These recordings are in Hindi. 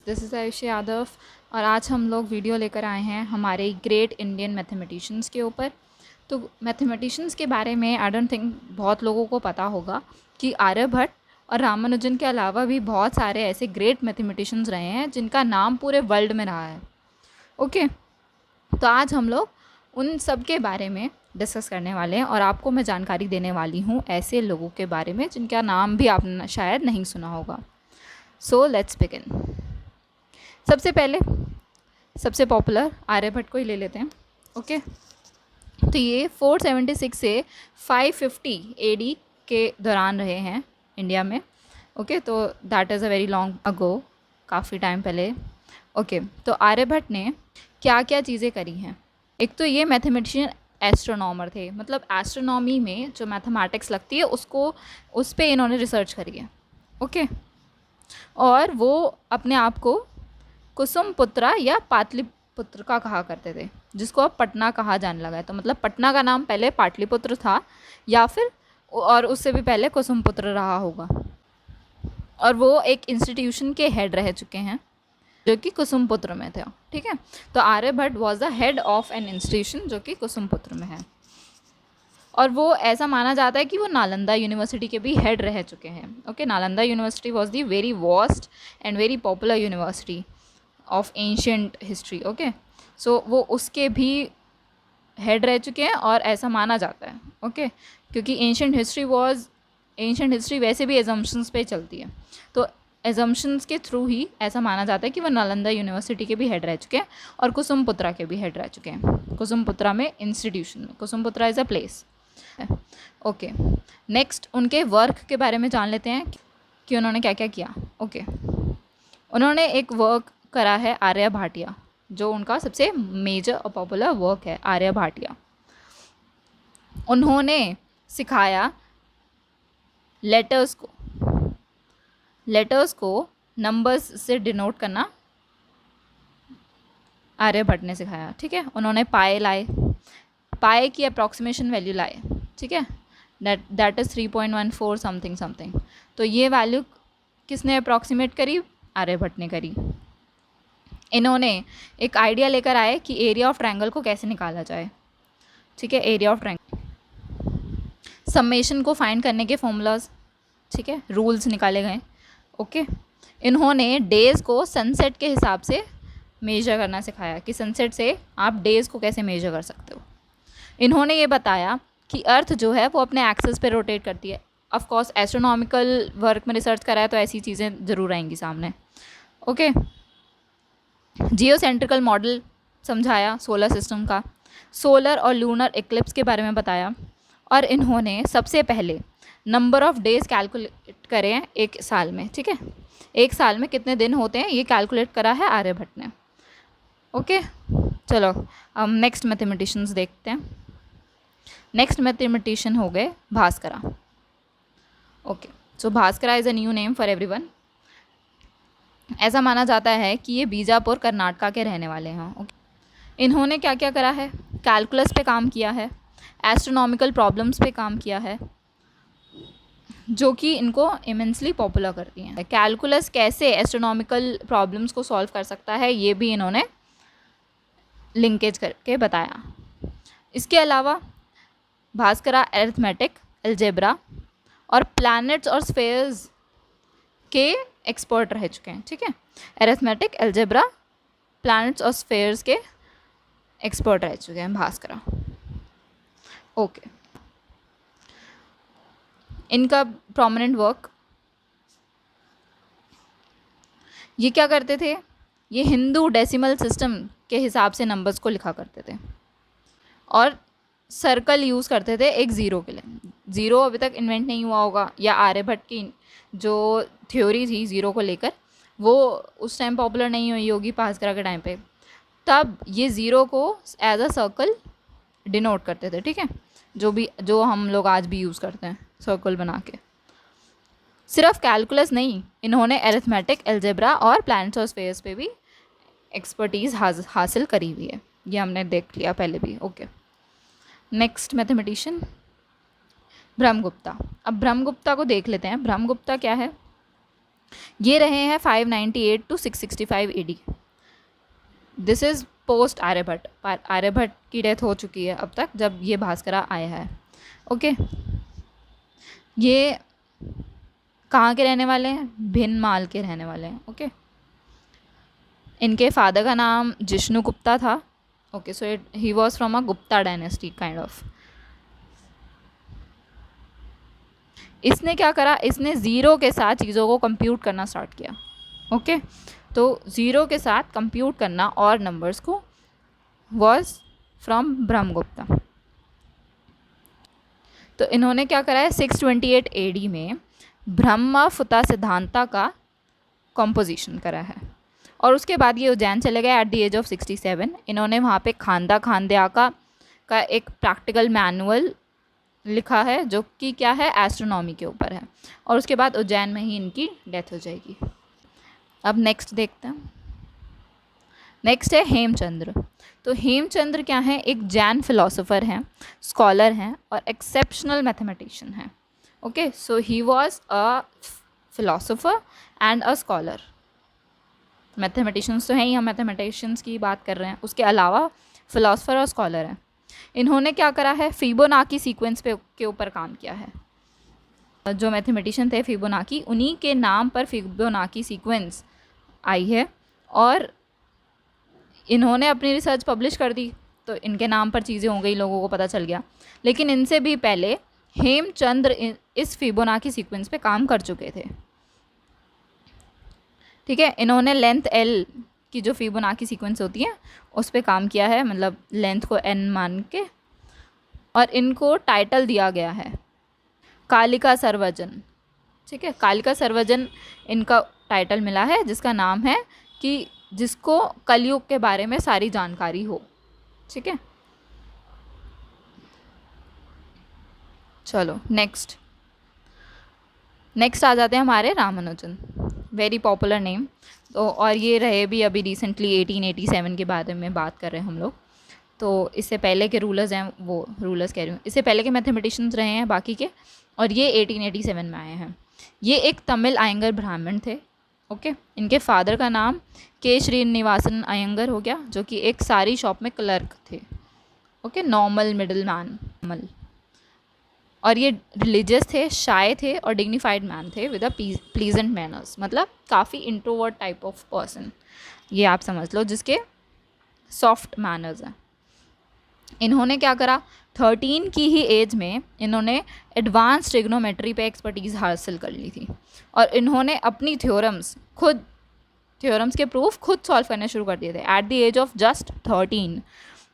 दिस इज़ आयुषी यादव और आज हम लोग वीडियो लेकर आए हैं हमारे ग्रेट इंडियन मैथमेटिशियंस के ऊपर। तो मैथमेटिशियंस के बारे में आई डोंट थिंक बहुत लोगों को पता होगा कि आर्यभट्ट और रामानुजन के अलावा भी बहुत सारे ऐसे ग्रेट मैथमेटिशियंस रहे हैं जिनका नाम पूरे वर्ल्ड में रहा है। ओके, तो आज हम लोग उन सब के बारे में डिस्कस करने वाले हैं और आपको मैं जानकारी देने वाली हूँ ऐसे लोगों के बारे में जिनका नाम भी आपने शायद नहीं सुना होगा। So let's begin. सबसे पहले सबसे पॉपुलर आर्यभट्ट को ही ले लेते हैं। ओके, तो ये 476 से 550 एडी के दौरान रहे हैं इंडिया में। ओके, तो that is a very long ago, काफ़ी टाइम पहले। ओके, तो आर्यभट्ट ने क्या क्या चीज़ें करी हैं। एक तो ये मैथमेटिशियन एस्ट्रोनॉमर थे, मतलब एस्ट्रोनॉमी में जो मैथमेटिक्स लगती है उसको उस पर इन्होंने रिसर्च करी है। ओके, और वो अपने आप को कुसुमपुत्रा या पाटलिपुत्र का कहा करते थे, जिसको अब पटना कहा जाने लगा है। तो मतलब पटना का नाम पहले पाटलिपुत्र था या फिर और उससे भी पहले कुसुमपुत्र रहा होगा। और वो एक इंस्टीट्यूशन के हेड रह चुके हैं जो कि कुसुमपुत्र में था। ठीक है, तो Aryabhata was the head of an institution जो कि कुसुमपुत्र में है। और वो ऐसा माना जाता है कि वो नालंदा यूनिवर्सिटी के भी हेड रह चुके हैं। Okay, Nalanda university was the very vast and very popular university of ancient history. Okay, so वो उसके भी हेड रह चुके हैं और ऐसा माना जाता है। ओके, क्योंकि एंशियंट हिस्ट्री वैसे भी एजम्पशंस पे चलती है, तो एजम्पशंस के थ्रू ही ऐसा माना जाता है कि वो नालंदा यूनिवर्सिटी के भी हेड रह चुके हैं और कुसुमपुत्रा के भी हेड रह चुके हैं। कुसुमपुत्रा में इंस्टीट्यूशन में, Kusumputra is a place. Okay, next उनके वर्क के बारे में जान लेते हैं कि उन्होंने क्या क्या किया। ओके, उन्होंने एक वर्क करा है आर्यभट्टिया, जो उनका सबसे मेजर और पॉपुलर वर्क है आर्यभट्टिया। उन्होंने सिखाया लेटर्स को नंबर्स से डिनोट करना, आर्यभट्ट ने सिखाया। ठीक है, उन्होंने पाए की अप्रॉक्सीमेशन वैल्यू लाए। ठीक है, दैट इज़ 3.14 समथिंग। तो ये वैल्यू किसने अप्रॉक्सीमेट करी? आर्यभट्ट ने करी। इन्होंने एक आइडिया लेकर आए कि एरिया ऑफ ट्रायंगल को कैसे निकाला जाए। ठीक है, एरिया ऑफ ट्रायंगल, समेशन को फाइंड करने के फॉर्मूलाज, ठीक है, रूल्स निकाले गए। ओके, इन्होंने डेज़ को सनसेट के हिसाब से मेजर करना सिखाया कि सनसेट से आप डेज़ को कैसे मेजर कर सकते हो। इन्होंने ये बताया कि अर्थ जो है वो अपने एक्सिस पे रोटेट करती है। ऑफ कोर्स एस्ट्रोनॉमिकल वर्क में रिसर्च करा है तो ऐसी चीज़ें ज़रूर आएंगी सामने। ओके, जियोसेंट्रिकल मॉडल समझाया सोलर सिस्टम का, सोलर और लूनर इक्लिप्स के बारे में बताया, और इन्होंने सबसे पहले नंबर ऑफ डेज कैलकुलेट करे हैं एक साल में। ठीक है, एक साल में कितने दिन होते हैं ये कैलकुलेट करा है आर्यभट्ट ने। ओके, चलो अब नेक्स्ट मैथमेटिशियंस देखते हैं। नेक्स्ट मैथमेटिशियन हो गए Bhaskara. Okay, so Bhaskara is a new name for everyone. ऐसा माना जाता है कि ये बीजापुर कर्नाटका के रहने वाले हैं। ओके, इन्होंने क्या क्या करा है? कैलकुलस पे काम किया है, एस्ट्रोनॉमिकल प्रॉब्लम्स पे काम किया है, जो कि इनको इमेंसली पॉपुलर करती हैं। कैलकुलस कैसे एस्ट्रोनॉमिकल प्रॉब्लम्स को सॉल्व कर सकता है ये भी इन्होंने लिंकेज करके बताया। इसके अलावा भास्करा अरिथमेटिक, अलजेब्रा और प्लैनेट्स और स्फीयर्स के एक्सपर्ट रह चुके हैं। ठीक है, अरिथमेटिक, अलजेब्रा, प्लैनेट्स और स्फीयर्स के एक्सपर्ट रह चुके हैं भास्करा। ओके, इनका प्रोमिनेंट वर्क, ये क्या करते थे? ये हिंदू डेसिमल सिस्टम के हिसाब से नंबर्स को लिखा करते थे और सर्कल यूज़ करते थे एक ज़ीरो के लिए। ज़ीरो अभी तक इन्वेंट नहीं हुआ होगा, या आर्यभट्ट की जो थ्योरी थी ज़ीरो को लेकर वो उस टाइम पॉपुलर नहीं हुई होगी भास्करा के टाइम पे, तब ये ज़ीरो को एज अ सर्कल डिनोट करते थे। ठीक है, जो हम लोग आज भी यूज़ करते हैं सर्कल बना के। सिर्फ कैलकुलस नहीं, इन्होंने अरिथमेटिक, अलजेब्रा और प्लैनेट्स और स्फीयर्स पे भी एक्सपर्टीज़ हासिल करी हुई है, ये हमने देख लिया पहले भी। Okay, next mathematician Brahmagupta. अब ब्रह्मगुप्ता को देख लेते हैं। ब्रह्मगुप्ता क्या है? ये रहे हैं 598 to 665 AD। This is post Aryabhata. Aryabhata की डेथ हो चुकी है अब तक जब ये भास्करा आया है। ओके, ये कहाँ के रहने वाले हैं? भिनमाल के रहने वाले हैं। ओके, इनके फादर का नाम जिष्णु गुप्ता था। Okay, so he was from a Gupta dynasty kind of. इसने क्या करा? इसने ज़ीरो के साथ चीज़ों को कंप्यूट करना स्टार्ट किया। ओके, तो ज़ीरो के साथ कंप्यूट करना और नंबर्स को वॉज फ्रॉम ब्रह्मगुप्ता। तो इन्होंने क्या करा है? 628 AD में ब्रह्मफुता सिद्धांता का कॉम्पोजिशन करा है। और उसके बाद ये उज्जैन चले गए एट द एज ऑफ 67। इन्होंने वहाँ पे खांद्या का एक प्रैक्टिकल मैनुअल लिखा है जो कि क्या है? एस्ट्रोनॉमी के ऊपर है। और उसके बाद उज्जैन में ही इनकी डेथ हो जाएगी। अब नेक्स्ट देखते हैं। नेक्स्ट है हेमचंद्र। तो हेमचंद्र क्या है? एक जैन फिलोसोफर हैं, स्कॉलर हैं और एक्सेप्शनल मैथमेटिशियन हैं। Okay, so he was a philosopher and a scholar. Mathematicians तो हैं ही, हम मैथमेटिशियंस की बात कर रहे हैं, उसके अलावा फिलोसोफर और स्कॉलर हैं। इन्होंने क्या करा है? फिबोनाची सीक्वेंस के ऊपर काम किया है। जो मैथमेटिशियन थे फिबोनाची, उन्हीं के नाम पर फिबोनाची सीक्वेंस आई है और इन्होंने अपनी रिसर्च पब्लिश कर दी तो इनके नाम पर चीज़ें हो गई, लोगों को पता चल गया। लेकिन इनसे भी पहले हेमचंद्र इस फिबोनाची सीक्वेंस पे काम कर चुके थे। ठीक है, इन्होंने लेंथ L की जो फिबोनाची सीक्वेंस होती है उस पर काम किया है, मतलब लेंथ को N मान के। और इनको टाइटल दिया गया है कालिका सर्वजन। ठीक है, कालिका सर्वजन इनका टाइटल मिला है, जिसका नाम है कि जिसको कलयुग के बारे में सारी जानकारी हो। ठीक है, चलो नेक्स्ट आ जाते हैं हमारे रामानुजन। Very popular name. तो और ये रहे भी अभी रिसेंटली 1887 के बारे में बात कर रहे हैं हम लोग। तो इससे पहले के रूलर्स हैं, वो रूलर्स कह रही हूँ, इससे पहले के मैथमेटिशियंस रहे हैं बाकी के, और ये 1887 में आए हैं। ये एक तमिल अयंगर ब्राह्मण थे। ओके, इनके फादर का नाम के श्रीनिवासन अयंगर हो गया, जो कि एक सारी शॉप में क्लर्क थे। Okay, normal middle man. और ये रिलीजियस थे, शाय थे और डिग्निफाइड मैन थे विद अ प्लीजेंट मैनर्स, मतलब काफ़ी इंट्रोवर्ट टाइप ऑफ पर्सन, ये आप समझ लो, जिसके सॉफ्ट मैनर्स हैं। इन्होंने क्या करा? 13 की ही एज में इन्होंने एडवांस ट्रिग्नोमेट्री पे एक्सपर्टीज़ हासिल कर ली थी और इन्होंने अपनी थ्योरम्स के प्रूफ खुद सॉल्व करने शुरू कर दिए थे at the age of just 13,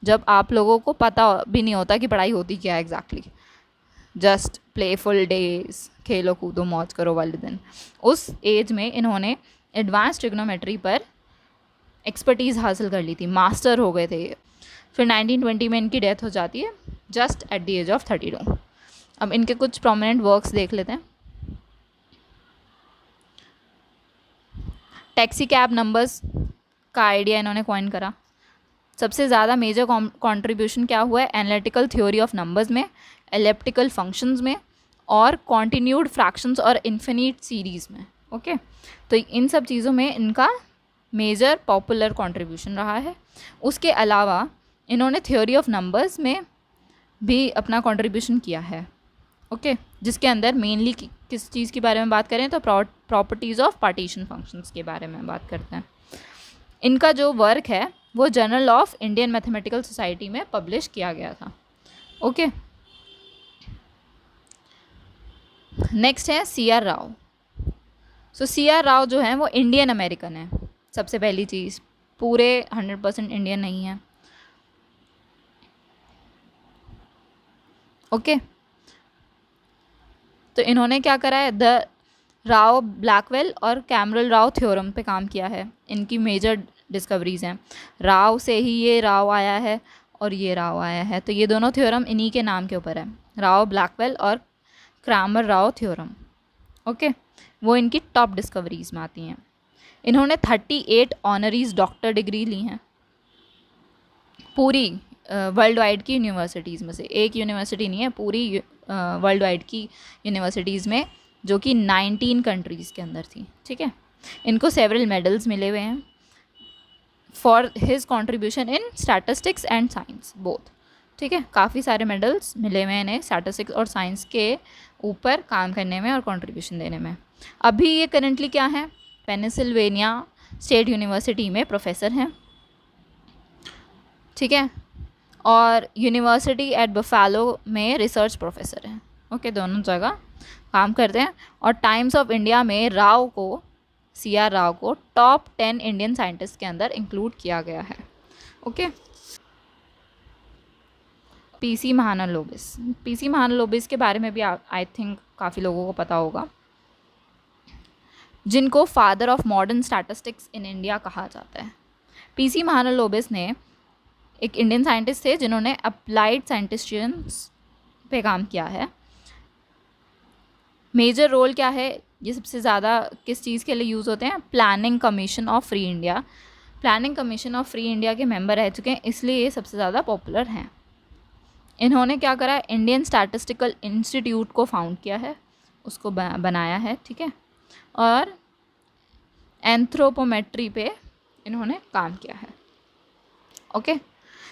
जब आप लोगों को पता भी नहीं होता कि पढ़ाई होती क्या है एग्जैक्टली। जस्ट प्लेफुल डेज, खेलो कूदो मौज करो वाले दिन। उस एज में इन्होंने एडवांस ट्रिग्नोमेट्री पर एक्सपर्टीज़ हासिल कर ली थी, मास्टर हो गए थे। फिर 1920 में इनकी डेथ हो जाती है just at the age of 32। अब इनके कुछ प्रोमिनेंट वर्क्स देख लेते हैं। टैक्सी कैब नंबर्स का आइडिया इन्होंने कॉइन करा। सबसे ज़्यादा मेजर कंट्रीब्यूशन क्या हुआ है? एनालिटिकल थ्योरी ऑफ नंबर्स में, एलिप्टिकल फंक्शंस में और कॉन्टिन्यूड फ्रैक्शंस और इन्फिनिट सीरीज़ में। ओके, तो इन सब चीज़ों में इनका मेजर पॉपुलर कंट्रीब्यूशन रहा है। उसके अलावा इन्होंने थ्योरी ऑफ नंबर्स में भी अपना कंट्रीब्यूशन किया है। ओके, जिसके अंदर मेनली किस चीज़ के बारे में बात करें तो प्रॉपर्टीज़ ऑफ पार्टीशन फंक्शंस के बारे में बात करते हैं। इनका जो वर्क है वो journal of Indian mathematical society में पब्लिश किया गया था। ओके, नेक्स्ट है CR राव। सो CR राव जो है वो इंडियन अमेरिकन है। सबसे पहली चीज़, पूरे 100% इंडियन नहीं है। ओके, तो इन्होंने क्या करा है? द राव ब्लैकवेल और कैमरल राव थ्योरम पे काम किया है। इनकी मेजर डिस्कवरीज हैं। राव से ही ये राव आया है और ये राव आया है, तो ये दोनों थ्योरम इन्हीं के नाम के ऊपर है, राव ब्लैकवेल और क्रैमर राव थ्योरम। ओके, वो इनकी टॉप डिस्कवरीज में आती हैं। इन्होंने 38 ऑनरीज डॉक्टर डिग्री ली हैं पूरी वर्ल्ड वाइड की यूनिवर्सिटीज़ में से। एक यूनिवर्सिटी नहीं है, पूरी वर्ल्ड वाइड की यूनिवर्सिटीज़ में जो कि 19 कंट्रीज़ के अंदर थी, ठीक है। इनको सेवरल मेडल्स मिले हुए हैं for his contribution in statistics and science both, ठीक है। काफ़ी सारे मेडल्स मिले हुए हैं इन्हें स्टैटिस्टिक्स और साइंस के ऊपर काम करने में और कंट्रीब्यूशन देने में। अभी ये करंटली क्या है, पेनिसिल्वेनिया स्टेट यूनिवर्सिटी में प्रोफेसर हैं, ठीक है, और यूनिवर्सिटी एट बफेलो में रिसर्च प्रोफेसर हैं, ओके, दोनों जगह काम करते हैं। और टाइम्स ऑफ इंडिया में राव को, CR राव को टॉप 10 इंडियन साइंटिस्ट के अंदर इंक्लूड किया गया है, okay. PC Mahalanobis, PC Mahalanobis के बारे में भी आई थिंक काफ़ी लोगों को पता होगा, जिनको father of modern statistics in India कहा जाता है। PC महालनोबिस ने एक इंडियन साइंटिस्ट थे जिन्होंने अप्लाइड साइंटिस्टियंस पे काम किया है। मेजर रोल क्या है, ये सबसे ज़्यादा किस चीज़ के लिए यूज़ होते हैं, planning commission of free India, planning commission of free India के मेंबर रह चुके हैं, इसलिए ये सबसे ज़्यादा पॉपुलर हैं। इन्होंने क्या करा है, इंडियन स्टैटिस्टिकल इंस्टीट्यूट को फाउंड किया है, उसको बनाया है, ठीक है, और एंथ्रोपोमेट्री पे इन्होंने काम किया है, okay.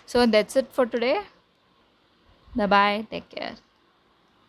So that's it for today, bye bye, take care.